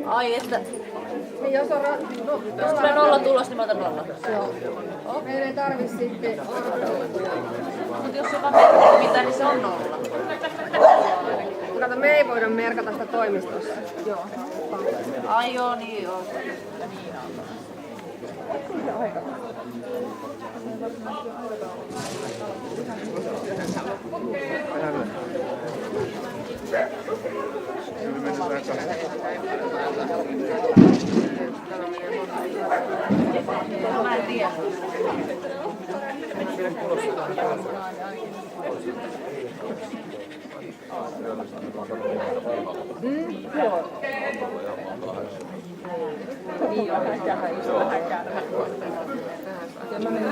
Ai että... Niin jos on Jos tulee nolla tulos, niin mä otan nolla. Joo. Meidän ei tarvi sitten Mut jos joka merkkaa mitään, niin se on nolla. kato, me ei voida merkata sitä toimistossa. Joo. Ai joo, niin joo. Mä en tiedä. Joo. Niin joo, hänkään. Ja mä menen